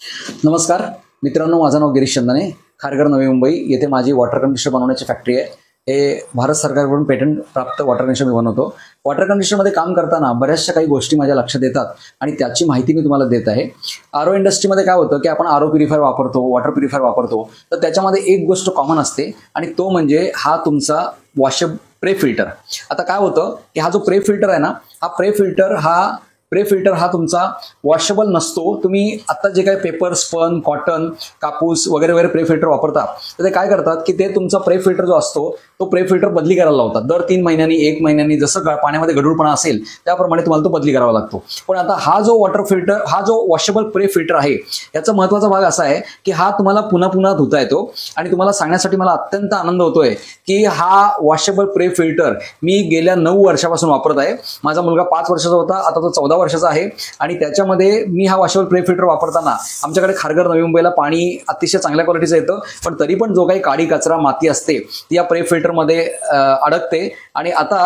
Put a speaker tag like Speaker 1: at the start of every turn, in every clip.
Speaker 1: नमस्कार मित्रांनो, माझं नाव गिरीश चंदाने. खारघर नवी मुंबई येथे माझी वॉटर कंडिशनर बनवण्याची फॅक्टरी आहे. हे भारत सरकारकडून पेटंट प्राप्त वॉटर कंडिशनर मी बनवतो. वॉटर कंडिशनरमध्ये काम करताना बऱ्याचशा काही गोष्टी माझ्या लक्षात येतात आणि त्याची माहिती मी तुम्हाला देत आहे. आरओ इंडस्ट्रीमध्ये काय होतं की आपण आरओ प्युरिफायर वापरतो, वॉटर प्युरिफायर वापरतो, तर त्याच्यामध्ये एक गोष्ट कॉमन असते आणि तो म्हणजे हा तुमचा वॉशेबल प्रे फिल्टर. आता काय होतं की हा जो प्रे फिल्टर आहे ना, हा प्रे फिल्टर हा तुमचा वॉशेबल नसतो. तुम्ही आता जे काही पेपर, स्पन, कॉटन, कापूस वगैरे वगैरे प्रे फिल्टर वापरता, तर ते काय करतात की ते तुमचा प्रे फिल्टर जो असतो तो प्रे फिल्टर बदली करायला लावतात. दर 3 महिन्यांनी 1 महिन्यांनी जसं पाण्यामध्ये गढूळपणा असेल त्याप्रमाणे तुम्हाला तो बदली करावा लागतो. पण आता हा जो वॉटर फिल्टर, हा जो वॉशेबल प्रे फिल्टर आहे, याचा महत्त्वाचा भाग असा आहे की हा तुम्हाला पुन्हा पुन्हा धुता येतो. आणि तुम्हाला सांगण्यासाठी मला अत्यंत आनंद होतोय की हा वॉशेबल प्रे फिल्टर मी गेल्या 9 वर्षापासून वापरत आहे. माझा मुलगा 5 वर्षाचा होता, आता तो 14 वर्षाचा आहे. आणि त्याच्यामध्ये मी हा वॉशेबल प्रे फिल्टर वापरताना आमच्याकडे खारघर नवी मुंबईला पाणी अतिशय चांगल्या क्वालिटीचं येतं, पण तरी पण जो काही काडी कचरा माती असते ती या प्रे फिल्टरमध्ये अडकते. आणि आता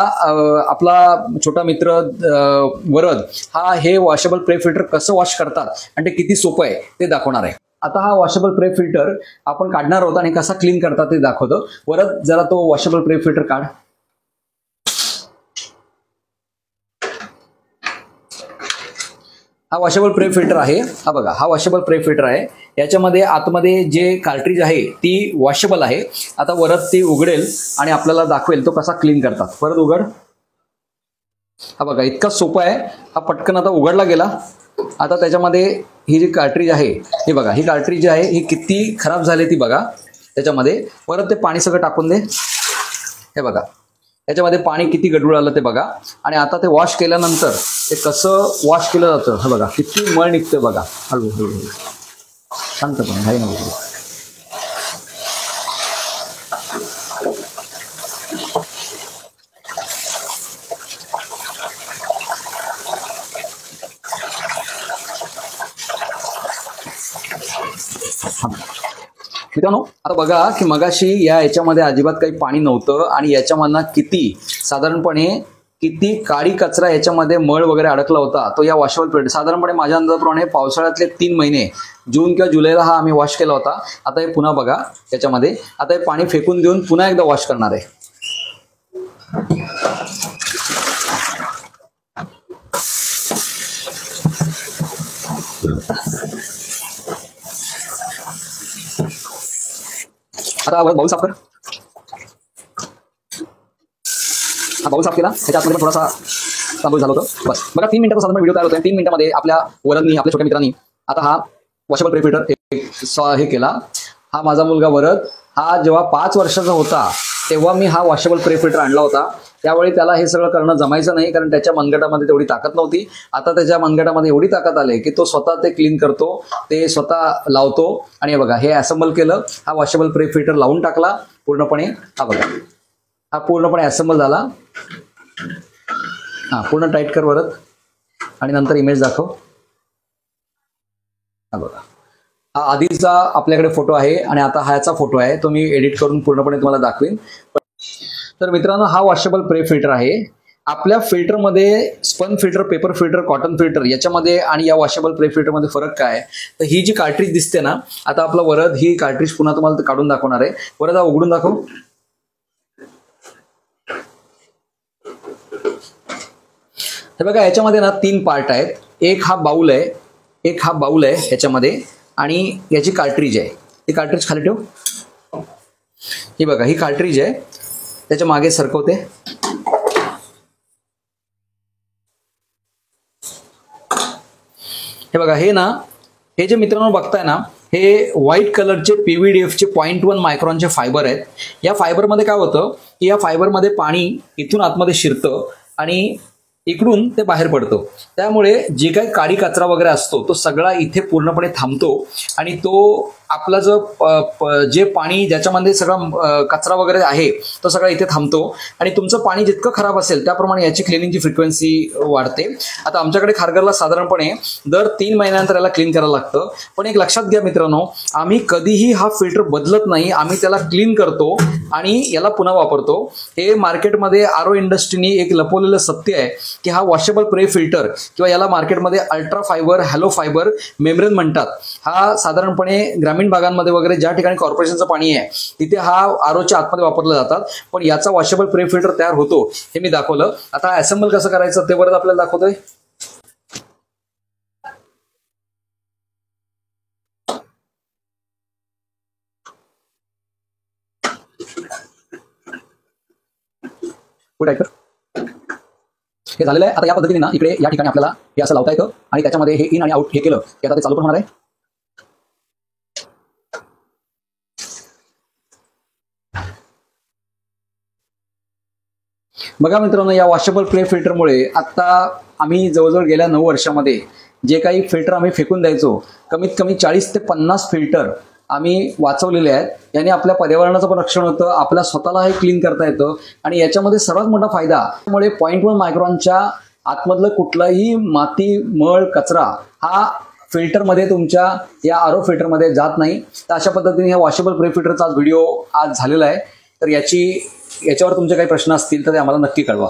Speaker 1: आपला छोटा मित्र वरद हा हे वॉशेबल प्रे फिल्टर कसं वॉश करतात आणि ते किती सोपं आहे ते दाखवणार आहे. आता हा वॉशेबल प्रे फिल्टर आपण काढणार आहोत आणि कसा क्लीन करतात ते दाखवतो. वरद, जरा तो वॉशेबल प्रे फिल्टर काढ. हा वॉशेबल प्रे फिल्टर आहे. हा बघा, हा वॉशेबल प्रे फिल्टर आहे. याच्यामध्ये आतमध्ये जे कार्ट्रिज आहे ती वॉशेबल आहे. आता वरद ती उघडेल आणि आपल्याला दाखवेल तो कसा क्लीन करतात. परत उघड. हा बघा, इतका सोपा आहे. हा पटकन आता उघडला गेला. आता त्याच्यामध्ये ही जी कार्ट्रिज आहे, हे बघा, ही कार्ट्रिज जी आहे ही किती खराब झाली ती बघा. त्याच्यामध्ये परत ते पाणी सगळं टाकून दे. हे बघा, याच्यामध्ये पाणी किती गढूळ आलं ते बघा. आणि आता ते वॉश केल्यानंतर ते कसं वॉश केलं जातं, हे बघा किती मळ निघतं बघा. हळूहळू शांतपणे, घाई नको. मित्रांनो, आता बघा की मगाशी याच्यामध्ये अजिबात काही पाणी नव्हतं आणि याच्यामधनं साधारणपणे किती काळी कचरा याच्यामध्ये मळ वगैरे अडकला होता तो या वॉशेबल प्लेट. साधारणपणे माझ्या अंदाजाप्रमाणे पावसाळ्यातले 3 महिने जून किंवा जुलैला हा आम्ही वॉश केला होता. आता हे पुन्हा बघा त्याच्यामध्ये. आता हे पाणी फेकून देऊन पुन्हा एकदा वॉश करणार आहे. आता बाउल साफ कर. हा बाउल साफ केला. त्याच्या आतमध्ये थोडासा तांदूळ झालं होतं बस. बघा, 3 मिनिटाचा साधारण व्हिडिओ तयार होतोय. 3 मिनिटांमध्ये आपल्या वरदनी, आपल्या छोट्या मित्रांनी आता हा वॉशेबल प्रे फिल्टर हे केला. हा माझा मुलगा वरद, हा जेव्हा 5 वर्षाचा होता तेव्हा मी हा वॉशेबल प्रे फिल्टर आणला होता. त्यावेळी त्याला हे सगळं करणं जमायचं नाही, कारण त्याच्या मनगटामध्ये तेवढी ताकद नव्हती. आता त्याच्या मनगटामध्ये एवढी ताकद आली की तो स्वतः ते क्लीन करतो, ते स्वतः लावतो. आणि हे बघा, हे असेंबल केलं. हा वॉशेबल प्रे फिल्टर लावून टाकला पूर्णपणे. हा बघा, हा पूर्णपणे असेंबल झाला. हा पूर्ण टाईट कर वरद आणि नंतर इमेज दाखव. हा बघा, हा आधीचा आपल्याकडे फोटो आहे आणि आता ह्याचा फोटो आहे. तो मी एडिट करून पूर्णपणे तुम्हाला दाखवेन. तर मित्रांनो, हा वॉशेबल प्रे फिल्टर आहे. आपल्या फिल्टरमध्ये spun filter, paper filter, cotton filter याच्यामध्ये आणि या वॉशेबल प्रे फिल्टरमध्ये फरक काय आहे, तर ही जी कार्ट्रिज दिसते ना, आता आपला वरद ही कार्ट्रिज पुन्हा तुम्हाला काढून दाखवणार आहे. वरद, हा उघडून दाखव. हे बघा, याच्यामध्ये ना 3 पार्ट आहेत. एक हा बाउल आहे याच्यामध्ये, आणि याची कार्ट्रिज आहे. ही कार्ट्रिज खाली ठेव. ही बघा, ही कार्ट्रिज आहे. त्याच्या मागे सरकवते. हे बघा, हे जे मित्रांनो बघताय ना, हे व्हाईट कलरचे PVDFचे 0.1 मायक्रॉनचे फायबर आहेत. या फायबरमध्ये काय होतं की या फायबरमध्ये पाणी इथून आतमध्ये शिरतं आणि इकडून ते बाहेर पडतं. त्यामुळे जे काही काडी कचरा वगैरे असतो तो सगळा इथे पूर्णपणे थांबतो आणि तो आपला जो जे पाणी ज्याच्यामध्ये सगळा कचरा वगैरे आहे तो सगळा इथे थांबतो आणि तुमचं पाणी जितकं खराब असेल त्याप्रमाणे याची क्लिनिंगची फ्रिक्वेन्सी वाढते. आता आमच्याकडे खारघरला साधारणपणे दर 3 महिन्यानंतर याला क्लीन करायला लागतं. पण एक लक्षात घ्या मित्रांनो, आम्ही कधीही हा फिल्टर बदलत नाही. आम्ही त्याला क्लीन करतो आणि याला पुन्हा वापरतो. हे मार्केटमध्ये आरो इंडस्ट्रीनी एक लपवलेलं सत्य आहे की हा वॉशेबल प्रे फिल्टर किंवा याला मार्केटमध्ये ultra fibre, hello fibre membrane म्हणतात. हा साधारणपणे ग्रामीण भागांमध्ये वगैरे ज्या ठिकाणी कॉर्पोरेशनचं पाणी आहे तिथे हा आरोच्या आतमध्ये वापरला जातात. पण याचा वॉशेबल प्रे फिल्टर तयार होतो हे मी दाखवलं. आता असेंबल कसं करायचं ते परत आपल्याला दाखवतोय. हे झालेलं आहे. आता या पद्धतीने ना इकडे या ठिकाणी आपल्याला हे असं लावता येतं आणि त्याच्यामध्ये हे इन आणि आउट हे केलं की आता ते चालू पण होणार आहे. बघा मित्रांनो, या वॉशेबल प्रे फिल्टरमुळे आता आम्ही जवळजवळ गेल्या 9 वर्षामध्ये जे काही फिल्टर आम्ही फेकून द्यायचो, कमीत कमी 40 ते 50 फिल्टर आम्ही वाचवलेले आहेत. याने आपल्या पर्यावरणाचं पण रक्षण होतं, आपल्या स्वतःला हे क्लीन करता येतं आणि याच्यामध्ये सर्वात मोठा फायदा त्यामुळे 0.1 मायक्रॉनच्या आतमधलं कुठलाही माती, मळ, कचरा हा फिल्टरमध्ये तुमच्या या आरो फिल्टरमध्ये जात नाही. तर अशा पद्धतीने या वॉशेबल प्रे फिल्टरचा व्हिडिओ आज झालेला आहे. तर याच्यावर तुमचे काही प्रश्न असतील तर ते आम्हाला नक्की कळवा.